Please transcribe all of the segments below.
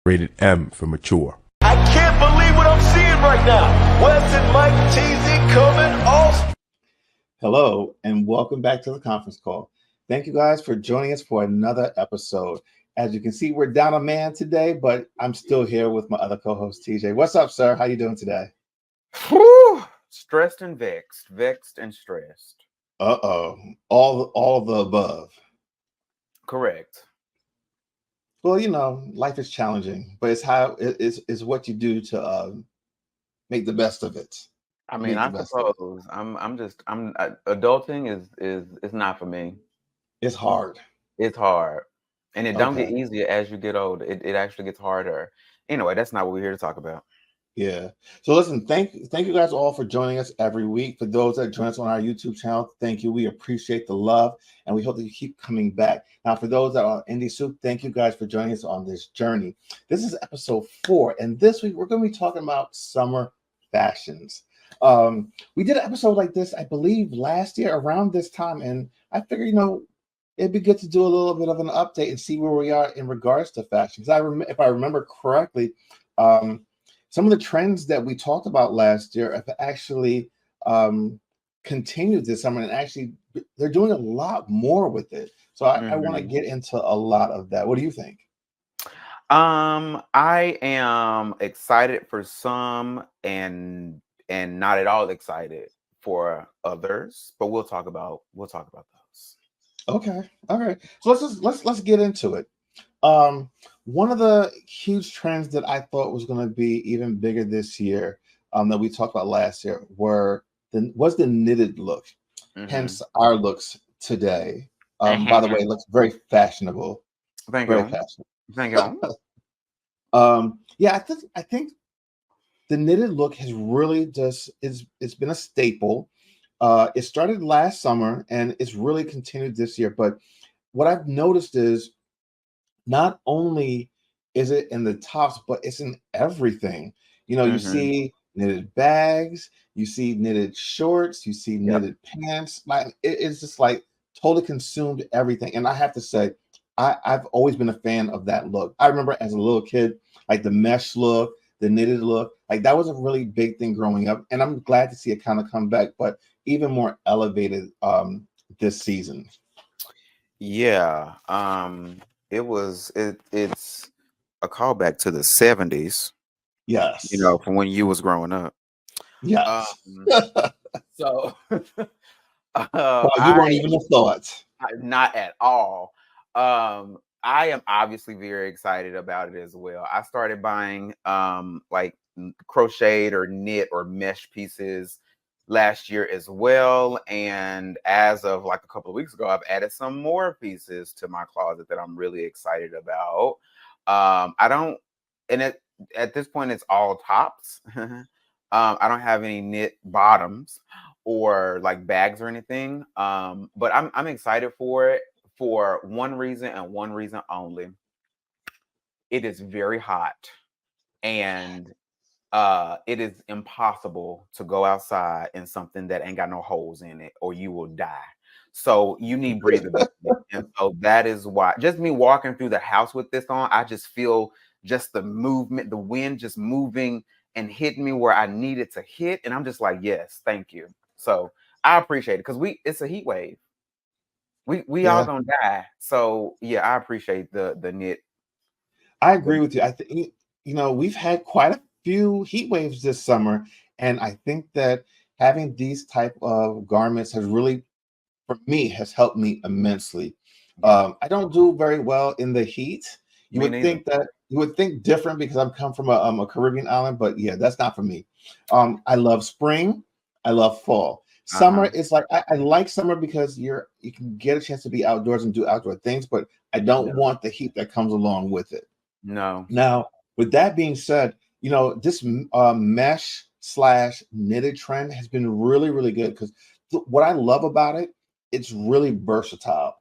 Rated M for mature. I can't believe what I'm seeing right now. Wes and Mike TZ coming off. Hello, and welcome back to the conference call. Thank you guys for joining us for another episode. As you can see, we're down a man today, but I'm still here with my other co-host, TJ. What's up, sir? How you doing today? Whew. Stressed and vexed and stressed. Uh-oh. All the above. Correct. Well, you know, life is challenging, but it's what you do to make the best of it. I mean, I suppose adulting is not for me. It's hard. It's hard. And it don't get easier as you get older. It actually gets harder. Anyway, that's not what we're here to talk about. Yeah. So listen, thank you guys all for joining us every week. For those that join us on our YouTube channel, thank you. We appreciate the love, and we hope that you keep coming back. Now, for those that are on Indie Soup, thank you guys for joining us on this journey. This is episode 4, and this week we're going to be talking about summer fashions. We did an episode like this, I believe, last year around this time, and I figured, it'd be good to do a little bit of an update and see where we are in regards to fashion. Because if I remember correctly, some of the trends that we talked about last year have actually continued this summer, and actually they're doing a lot more with it. So I want to get into a lot of that. What do you think? I am excited for some and not at all excited for others, but we'll talk about those. Okay. All right. So let's get into it. One of the huge trends that I thought was going to be even bigger this year, that we talked about last year, was the knitted look. Hence our looks today. By the way, it looks very fashionable. Thank very you. fashionable. Thank you. Yeah, I think the knitted look has really it's been a staple. It started last summer and it's really continued this year. But what I've noticed is not only is it in the tops, but it's in everything. You see knitted bags, you see knitted shorts, you see knitted pants. Like it's just like totally consumed everything. And I have to say, I've always been a fan of that look. I remember as a little kid, like the mesh look, the knitted look, like that was a really big thing growing up. And I'm glad to see it kind of come back, but even more elevated this season. Yeah. It's a callback to the 70s. Yes. From when you was growing up. Yes. So well, you weren't even a thought. Not at all. I am obviously very excited about it as well. I started buying like crocheted or knit or mesh pieces last year as well, and as of like a couple of weeks ago, I've added some more pieces to my closet that I'm really excited about. At this point it's all tops. I don't have any knit bottoms or like bags or anything, but I'm excited for it for one reason and one reason only. It is very hot, and it is impossible to go outside in something that ain't got no holes in it, or you will die. So you need breathability. And so that is why, just me walking through the house with this on, I just feel just the movement, the wind just moving and hitting me where I need it to hit. And I'm just like, yes, thank you. So I appreciate it, because it's a heat wave. We all gonna die. So yeah, I appreciate the knit. I agree with you. I think we've had quite a few heat waves this summer, and I think that having these type of garments has really, for me, has helped me immensely. I don't do very well in the heat. You would think different because I'm come from a Caribbean island, but yeah, that's not for me. I love spring. I love fall. Summer is like I like summer because you can get a chance to be outdoors and do outdoor things, but I don't want the heat that comes along with it. No. Now, with that being said, this mesh / knitted trend has been really, really good, because what I love about it, it's really versatile.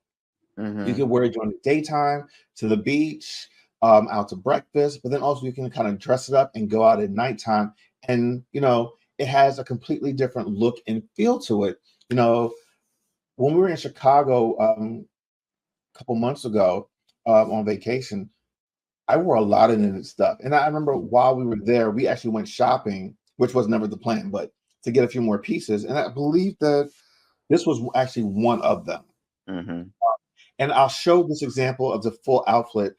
You can wear it during the daytime, to the beach, out to breakfast, but then also you can kind of dress it up and go out at nighttime. And, it has a completely different look and feel to it. When we were in Chicago a couple months ago on vacation, I wore a lot of knitted stuff. And I remember while we were there, we actually went shopping, which was never the plan, but to get a few more pieces. And I believe that this was actually one of them. Mm-hmm. And I'll show this example of the full outfit.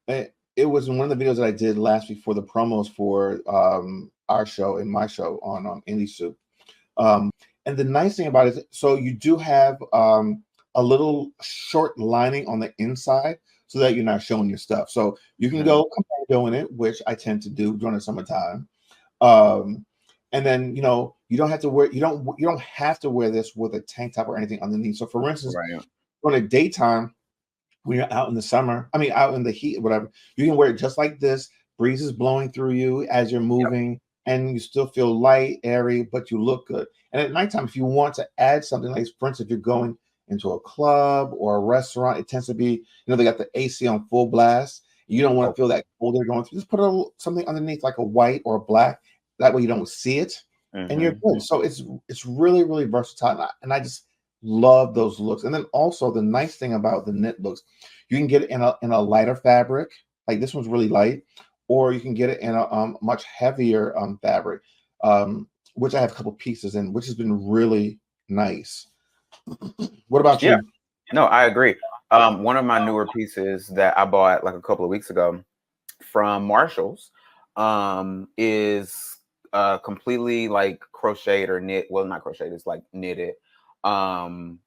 It was in one of the videos that I did last week for the promos for our show and my show on Indie Soup. And the nice thing about it is, so you do have a little short lining on the inside so that you're not showing your stuff. So you can go commando in it, which I tend to do during the summertime. And then you don't have to wear you don't have to wear this with a tank top or anything underneath. So for instance, Right. during the daytime, when you're out in the summer, I mean out in the heat, whatever, you can wear it just like this. Breeze is blowing through you as you're moving, and you still feel light, airy, but you look good. And at nighttime, if you want to add something, like for instance, if you're going into a club or a restaurant, it tends to be, they got the AC on full blast. You don't want to feel that cold they're going through. Just put something underneath, like a white or a black. That way you don't see it, and you're good. So it's really, really versatile, and I just love those looks. And then also the nice thing about the knit looks, you can get it in a lighter fabric, like this one's really light, or you can get it in a much heavier fabric, which I have a couple pieces in, which has been really nice. What about you? No, I agree. One of my newer pieces that I bought like a couple of weeks ago from Marshalls is completely like crocheted or knit. Well, not crocheted, it's like knitted. And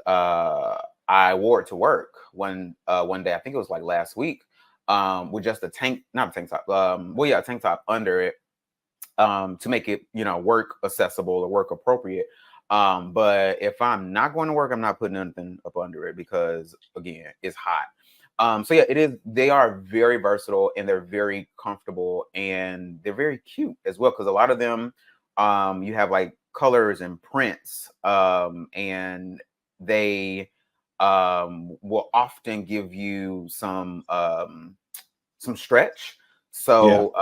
I wore it to work one day. I think it was like last week, with just a tank top. A tank top under it, to make it, work accessible or work appropriate. But if I'm not going to work, I'm not putting anything up under it because again, it's hot. So yeah, they are very versatile and they're very comfortable and they're very cute as well. Cause a lot of them, you have like colors and prints, and they, will often give you some stretch. So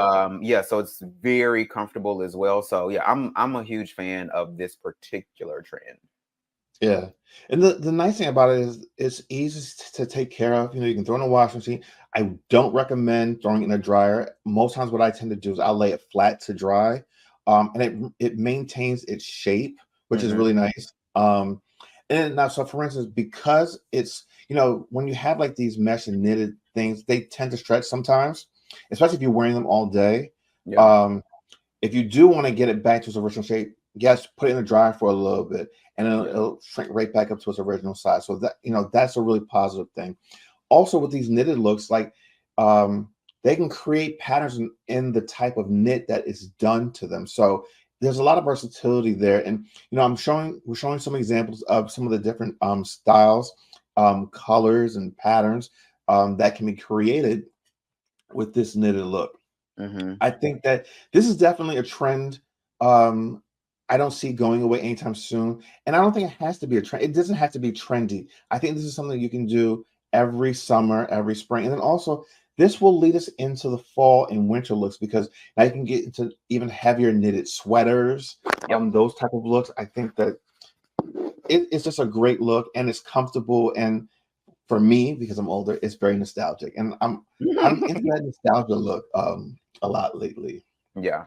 so it's very comfortable as well. So yeah, I'm a huge fan of this particular trend. Yeah. And the nice thing about it is it's easy to take care of. You can throw in a washing machine. I don't recommend throwing it in a dryer. Most times what I tend to do is I'll lay it flat to dry. And it maintains its shape, which is really nice. And now, so for instance, because it's, when you have like these mesh and knitted things, they tend to stretch sometimes, especially if you're wearing them all day. Yeah. If you do want to get it back to its original shape, yes, put it in the dryer for a little bit, and it'll shrink right back up to its original size. So that, that's a really positive thing. Also, with these knitted looks, like they can create patterns in the type of knit that is done to them. So there's a lot of versatility there. And we're showing some examples of some of the different styles, colors, and patterns that can be created with this knitted look. I think that this is definitely a trend. I don't see going away anytime soon. And I don't think it has to be a trend. It doesn't have to be trendy. I think this is something you can do every summer, every spring. And then also, this will lead us into the fall and winter looks, because now you can get into even heavier knitted sweaters, those type of looks. I think that it's just a great look, and it's comfortable. And for me, because I'm older, it's very nostalgic. And I'm into that nostalgia look a lot lately. Yeah.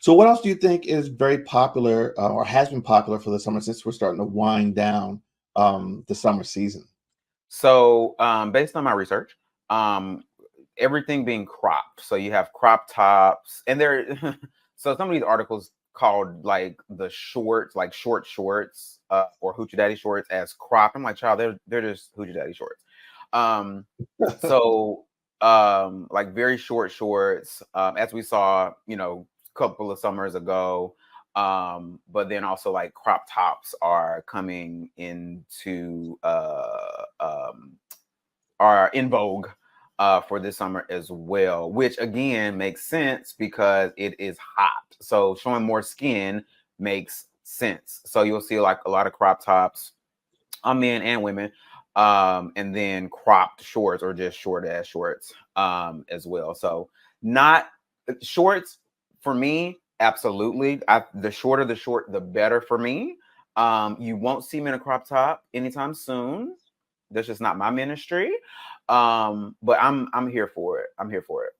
So what else do you think is very popular or has been popular for the summer, since we're starting to wind down the summer season? So based on my research, everything being cropped. So you have crop tops, and so some of these articles called like the shorts, like short shorts, or hoochie daddy shorts as cropped. I'm like, child, they're just hoochie daddy shorts. So like very short shorts, as we saw, couple of summers ago. But then also like crop tops are coming into are in vogue for this summer as well, which again makes sense because it is hot. So showing more skin makes sense. So you'll see like a lot of crop tops on men and women, and then cropped shorts or just short ass shorts as well. So not shorts. For me, absolutely. The shorter the short, the better for me. You won't see me in a crop top anytime soon. That's just not my ministry. But I'm here for it. I'm here for it.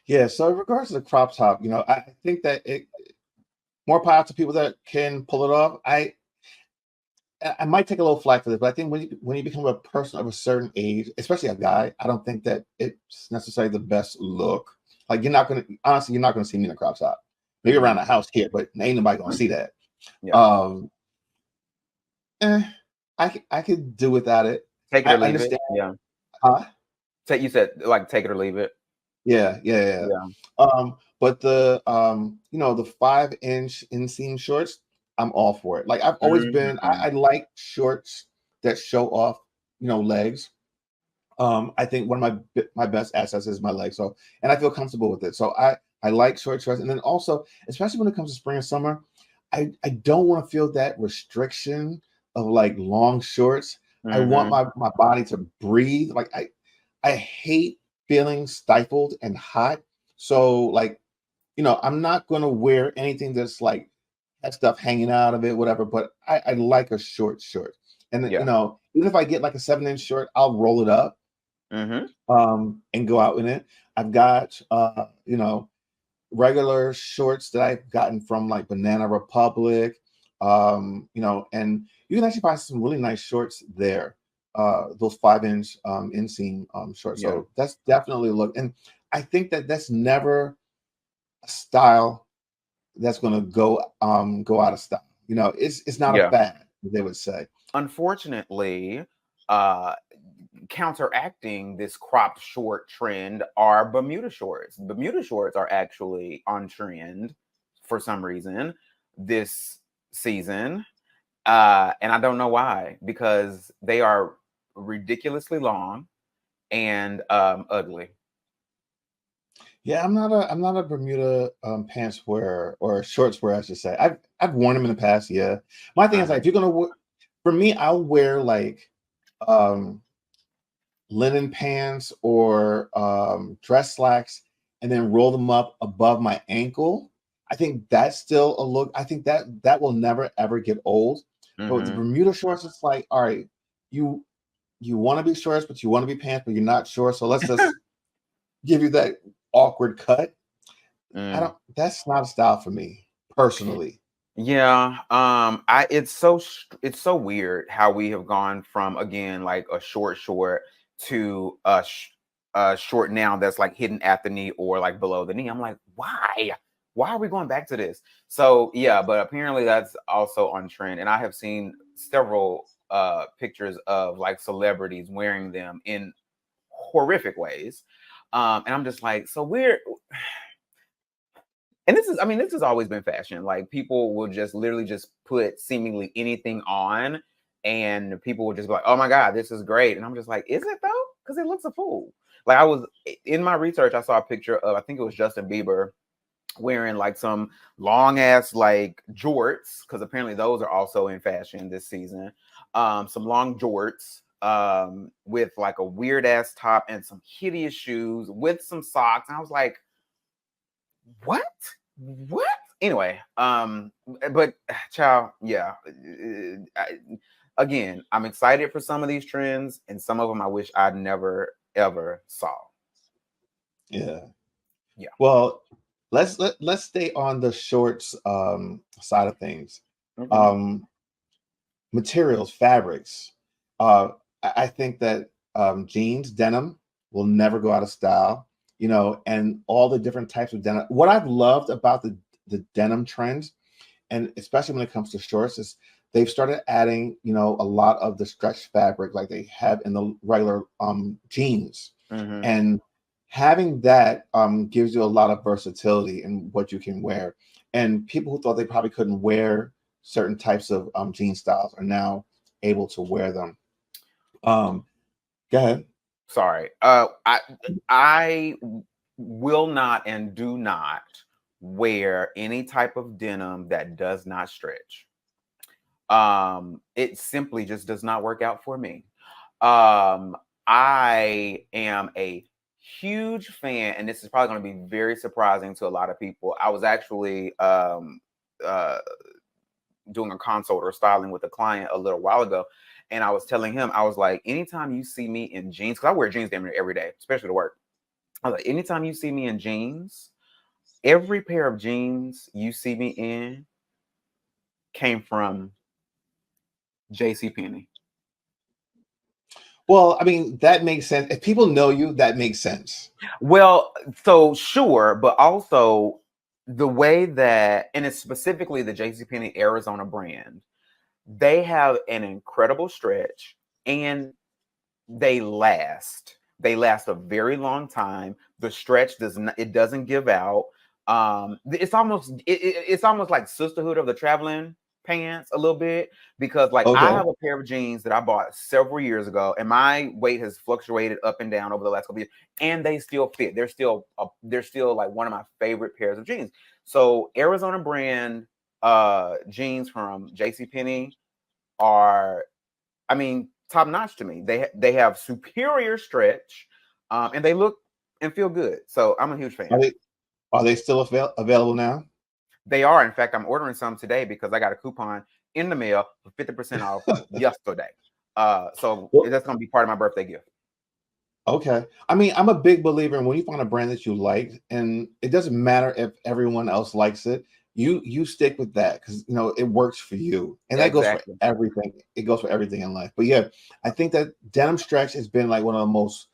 Yeah. So in regards to the crop top, I think that it more power to people that can pull it off. I might take a little flack for this, but I think when you become a person of a certain age, especially a guy, I don't think that it's necessarily the best look. Like you're not gonna see me in a crop top. Maybe around the house here, but ain't nobody gonna see that. Yeah. I could do without it. Take it I or leave understand. it. Yeah. Huh? You said like take it or leave it. Yeah. But the the 5-inch inseam shorts, I'm all for it. Like I've always been, I like shorts that show off, legs. I think one of my best assets is my legs. So, and I feel comfortable with it. So I like short shorts. And then also, especially when it comes to spring and summer, I don't want to feel that restriction of like long shorts. I want my body to breathe. Like I hate feeling stifled and hot. So like, I'm not going to wear anything that's like that stuff hanging out of it, whatever. But I like a short short. And then, even if I get like a 7-inch short, I'll roll it up and go out in it. I've got, regular shorts that I've gotten from like Banana Republic, and you can actually buy some really nice shorts there. Those 5-inch inseam shorts. So that's definitely a look. And I think that that's never a style that's going to go out of style. It's not a fad, they would say. Unfortunately, counteracting this cropped short trend are Bermuda shorts. Bermuda shorts are actually on trend for some reason this season. And I don't know why, because they are ridiculously long and ugly. Yeah, I'm not a Bermuda pants wearer or shorts wearer, I should say. I've worn them in the past. Yeah, my thing is like if you're gonna for me, I'll wear like linen pants or dress slacks and then roll them up above my ankle. I think that's still a look. I think that will never ever get old. But with the Bermuda shorts, it's like, all right, you want to be shorts, but you want to be pants, but you're not sure. So let's just give you that awkward cut. That's not a style for me personally. Yeah. It's so weird how we have gone from, again, like a short to a short now that's like hidden at the knee or like below the knee. I'm like, why are we going back to this? So yeah, but apparently that's also on trend, and I have seen several pictures of like celebrities wearing them in horrific ways. And I'm just like, so weird. And this has always been fashion. Like people will just literally just put seemingly anything on, and people will just be like, oh my God, this is great. And I'm just like, is it though? Because it looks a fool. Like I was in my research, I saw a picture of, I think it was Justin Bieber wearing like some long ass like jorts, because apparently those are also in fashion this season. Some long jorts with like a weird ass top and some hideous shoes with some socks. And I was like, what? Anyway, but child, yeah. Again, I'm excited for some of these trends, and some of them I wish I'd never ever saw. Yeah. Well, let's stay on the shorts side of things. Materials, fabrics. I think that jeans, denim will never go out of style. And all the different types of denim. What I've loved about the denim trends, and especially when it comes to shorts, is they've started adding, a lot of the stretch fabric like they have in the regular jeans. And having that gives you a lot of versatility in what you can wear. And people who thought they probably couldn't wear certain types of jean styles are now able to wear them. Go ahead. Sorry. I will not and do not wear any type of denim that does not stretch. It simply just does not work out for me. I am a huge fan, and this is probably going to be very surprising to a lot of people. I was actually doing a consult or styling with a client a little while ago, And I was telling him, I was like, anytime you see me in jeans, because I wear jeans damn near every day, especially to work. I was like, anytime you see me in jeans, every pair of jeans you see me in came from JCPenney. Well, I mean, that makes sense. If people know you, that makes sense. Well, so sure, but also the way that, and it's specifically the JCPenney Arizona brand, they have an incredible stretch and they last. They last a very long time. The stretch doesn't give out. It's almost like Sisterhood of the Traveling Pants a little bit, because like I Okay. have a pair of jeans that I bought several years ago, and my weight has fluctuated up and down over the last couple of years, and they still fit. They're still like one of my favorite pairs of jeans. So Arizona brand jeans from JCPenney are, I mean, top notch to me. They have superior stretch, and they look and feel good. So I'm a huge fan. Are they still available now? They are. In fact, I'm ordering some today because I got a coupon in the mail for 50% off yesterday. So that's going to be part of my birthday gift. Okay. I mean, I'm a big believer in when you find a brand that you like, and it doesn't matter if everyone else likes it, you stick with that because it works for you. And that goes for everything. It goes for everything in life. But yeah, I think that denim stretch has been like one of the most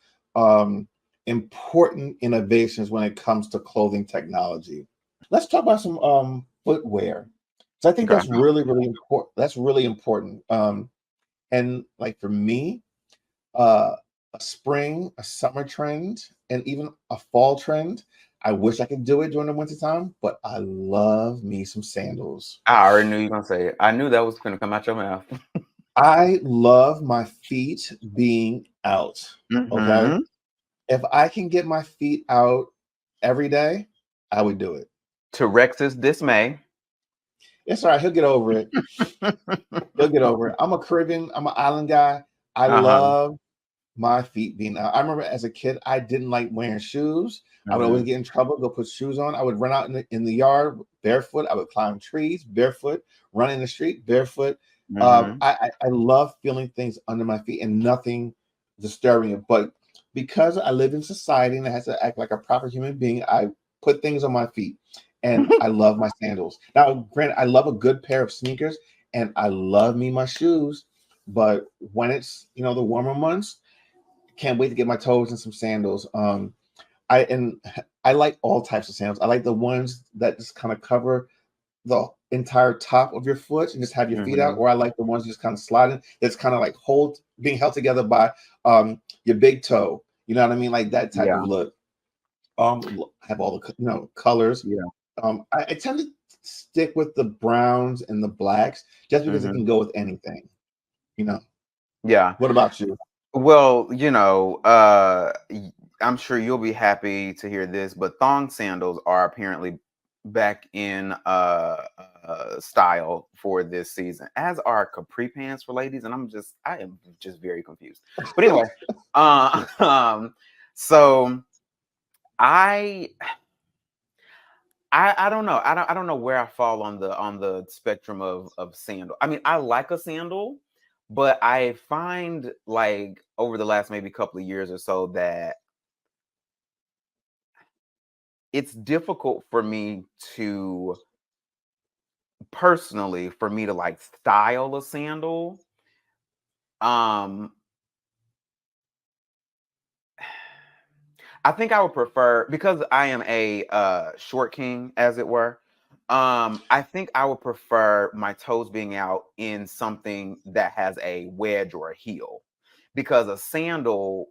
important innovations when it comes to clothing technology. Let's talk about some footwear. So I think that's really, really important. That's really important. And like for me, a spring, a summer trend, and even a fall trend. I wish I could do it during the wintertime, but I love me some sandals. I already knew you were going to say it. I knew that was going to come out your mouth. I love my feet being out. Okay. If I can get my feet out every day, I would do it. To Rex's dismay. It's all right. He'll get over it. He'll get over it. I'm a Caribbean. I'm an island guy. I love my feet being out. I remember as a kid, I didn't like wearing shoes. I would always get in trouble, go put shoes on. I would run out in the yard barefoot. I would climb trees barefoot, run in the street barefoot. I love feeling things under my feet and nothing disturbing it. But because I live in society and I have to act like a proper human being, I put things on my feet. And I love my sandals. Now, granted, I love a good pair of sneakers and I love me my shoes. But when it's, the warmer months, can't wait to get my toes in some sandals. I like all types of sandals. I like the ones that just kind of cover the entire top of your foot and just have your feet out, or I like the ones just kind of sliding. That's kind of like being held together by your big toe. You know what I mean? Like that type of look. Have all the colors. Yeah. I tend to stick with the browns and the blacks just because it can go with anything. Yeah. What about you? Well, I'm sure you'll be happy to hear this, but thong sandals are apparently back in style for this season, as are capri pants for ladies, and I am just very confused. But anyway, so I don't know. I don't know where I fall on the spectrum of sandal. I mean, I like a sandal, but I find like over the last maybe couple of years or so that it's difficult for me to personally like style a sandal. I think I would prefer, because I am a short king, as it were. I think I would prefer my toes being out in something that has a wedge or a heel, because a sandal,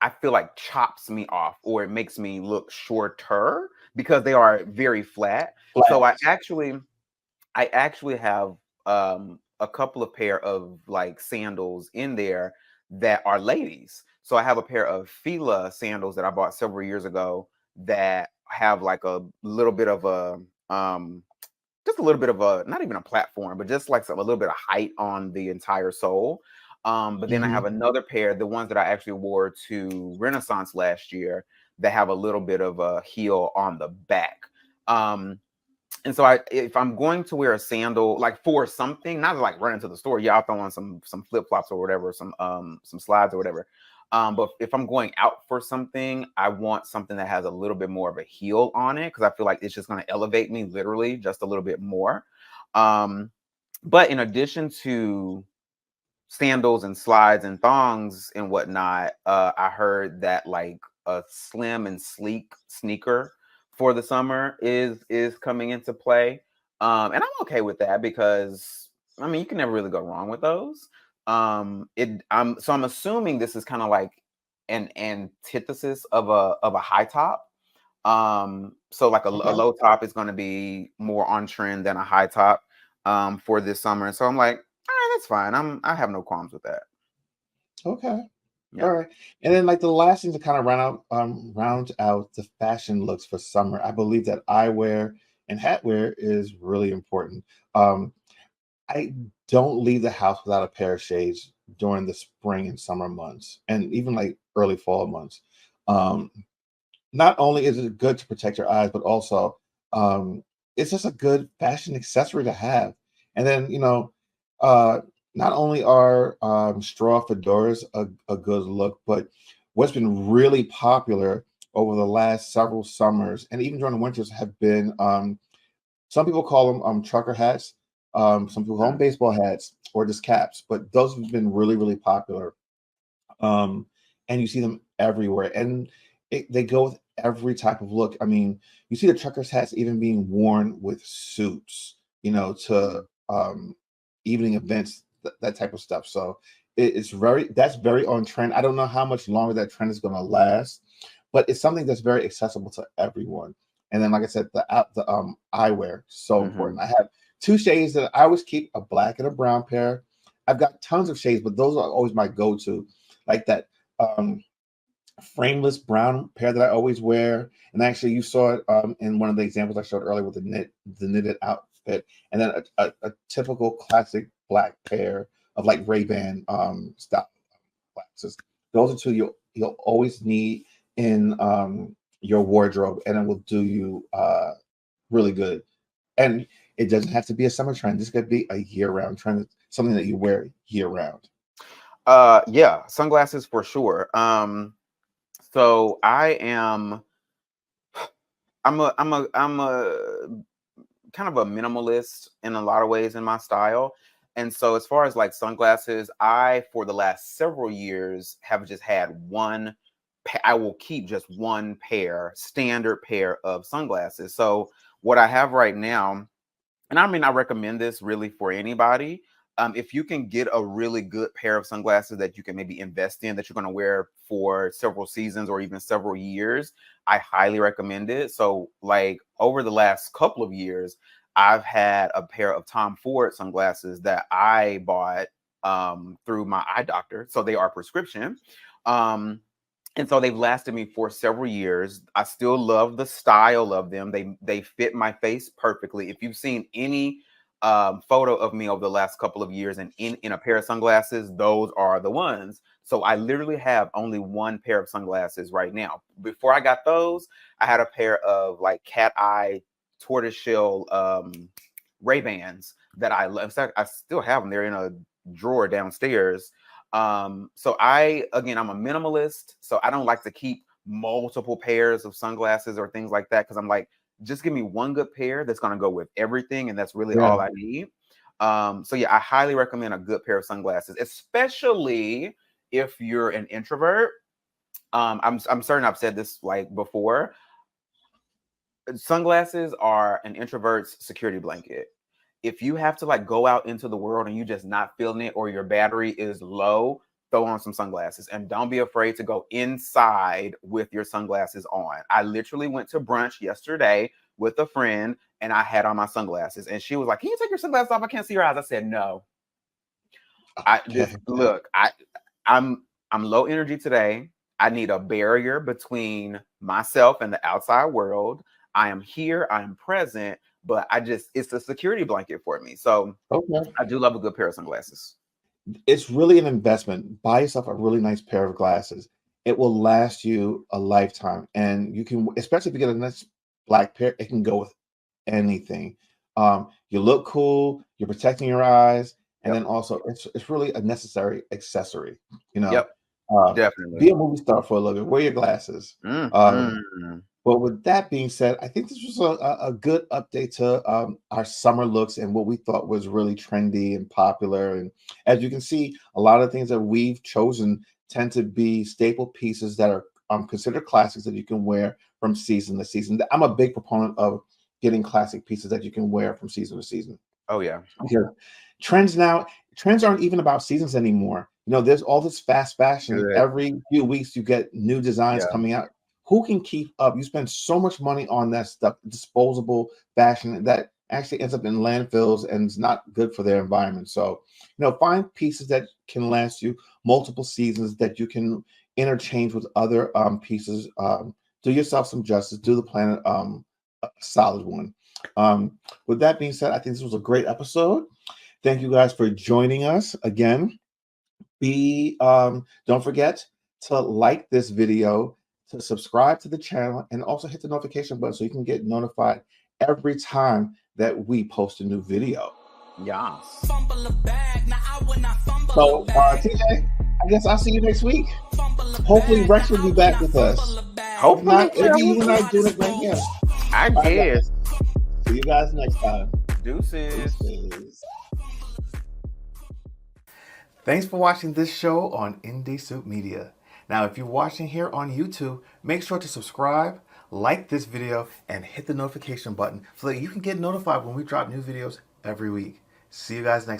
I feel like, chops me off, or it makes me look shorter because they are very flat. So I actually have a couple of pair of like sandals in there that are ladies. So I have a pair of Fila sandals that I bought several years ago that have like a little bit of a just a little bit of a, not even a platform, but just like a little bit of height on the entire sole. But then I have another pair, the ones that I actually wore to Renaissance last year, that have a little bit of a heel on the back. And so if I'm going to wear a sandal, like for something, not like run into the store, yeah, I'll throw on some flip flops or whatever, some slides or whatever. But if I'm going out for something, I want something that has a little bit more of a heel on it, because I feel like it's just going to elevate me literally just a little bit more. But in addition to sandals and slides and thongs and whatnot, I heard that like a slim and sleek sneaker for the summer is coming into play. And I'm okay with that, because I mean, you can never really go wrong with those. I'm assuming this is kind of like an antithesis of a high top. So like a Okay. low top is going to be more on trend than a high top for this summer. And so I'm like, all right, that's fine. I have no qualms with that. Okay. Yeah. All right. And then like the last thing to kind of round out the fashion looks for summer, I believe that eyewear and hatwear is really important. Um, I don't leave the house without a pair of shades during the spring and summer months, and even like early fall months. Um, Not only is it good to protect your eyes, but also it's just a good fashion accessory to have. And then, uh, not only are straw fedoras a good look, but what's been really popular over the last several summers and even during the winters have been some people call them trucker hats, some people call them Mm. baseball hats or just caps, but those have been really, really popular, um, and you see them everywhere, and they go with every type of look. I mean, you see the truckers' hats even being worn with suits, to evening events, that type of stuff. So that's very on trend. I don't know how much longer that trend is going to last, but it's something that's very accessible to everyone. And then, like I said, the eyewear, so Mm-hmm. important. I have two shades that I always keep: a black and a brown pair. I've got tons of shades, but those are always my go-to, like that um, frameless brown pair that I always wear. And actually, you saw it in one of the examples I showed earlier with the knitted outfit, and then a typical classic black pair of like Ray-Ban style glasses. Those are two you'll always need in your wardrobe, and it will do you really good. And it doesn't have to be a summer trend. This could be a year-round trend, something that you wear year-round. Yeah, sunglasses for sure. So I'm a kind of a minimalist in a lot of ways in my style. And so as far as like sunglasses, I for the last several years have just had I will keep just one standard pair of sunglasses. So what I have right now, and I mean, I recommend this really for anybody. If you can get a really good pair of sunglasses that you can maybe invest in, that you're going to wear for several seasons or even several years, I highly recommend it. So, like over the last couple of years, I've had a pair of Tom Ford sunglasses that I bought through my eye doctor. So they are prescription. Um, and so they've lasted me for several years. I still love the style of them. They fit my face perfectly. If you've seen any photo of me over the last couple of years and in a pair of sunglasses, those are the ones. So I literally have only one pair of sunglasses right now. Before I got those, I had a pair of like cat eye tortoiseshell Ray-Bans that I love. In fact, I still have them. They're in a drawer downstairs. So I'm a minimalist, so I don't like to keep multiple pairs of sunglasses or things like that, because I'm like, just give me one good pair that's going to go with everything, and that's really Yeah. all I need. So yeah, I highly recommend a good pair of sunglasses, especially if you're an introvert. I'm certain I've said this like before. Sunglasses are an introvert's security blanket. If you have to like go out into the world and you just not feeling it, or your battery is low, throw on some sunglasses, and don't be afraid to go inside with your sunglasses on. I literally went to brunch yesterday with a friend and I had on my sunglasses, and she was like, "Can you take your sunglasses off? I can't see your eyes." I said, "No. Okay. I'm low energy today. I need a barrier between myself and the outside world. I am here, I am present, but it's a security blanket for me." So Okay. I do love a good pair of sunglasses. It's really an investment. Buy yourself a really nice pair of glasses. It will last you a lifetime, and you can, especially if you get a nice black pair, it can go with anything. You look cool, you're protecting your eyes, and Yep. then also it's really a necessary accessory. You know, Yep. uh, Definitely. be a movie star for a little bit. Wear your glasses. Mhm. But with that being said, I think this was a good update to our summer looks and what we thought was really trendy and popular. And as you can see, a lot of things that we've chosen tend to be staple pieces that are considered classics that you can wear from season to season. I'm a big proponent of getting classic pieces that you can wear from season to season. Oh yeah. Because trends aren't even about seasons anymore. You know, there's all this fast fashion. Good. Every few weeks, you get new designs Yeah. coming out. Who can keep up? You spend so much money on that stuff, disposable fashion that actually ends up in landfills and it's not good for their environment. So, you know, find pieces that can last you multiple seasons that you can interchange with other pieces. Do yourself some justice. Do the planet a solid one. With that being said, I think this was a great episode. Thank you guys for joining us again. Don't forget to like this video, to subscribe to the channel, and also hit the notification button so you can get notified every time that we post a new video. Yes. So, TJ, I guess I'll see you next week. Hopefully, Rex will be back with us. If Hopefully. not, it'll be you and I doing it right here. I All right, guess. guys. See you guys next time. Deuces. Deuces. Thanks for watching this show on Indie Soup Media. Now, if you're watching here on YouTube, make sure to subscribe, like this video, and hit the notification button so that you can get notified when we drop new videos every week. See you guys next time.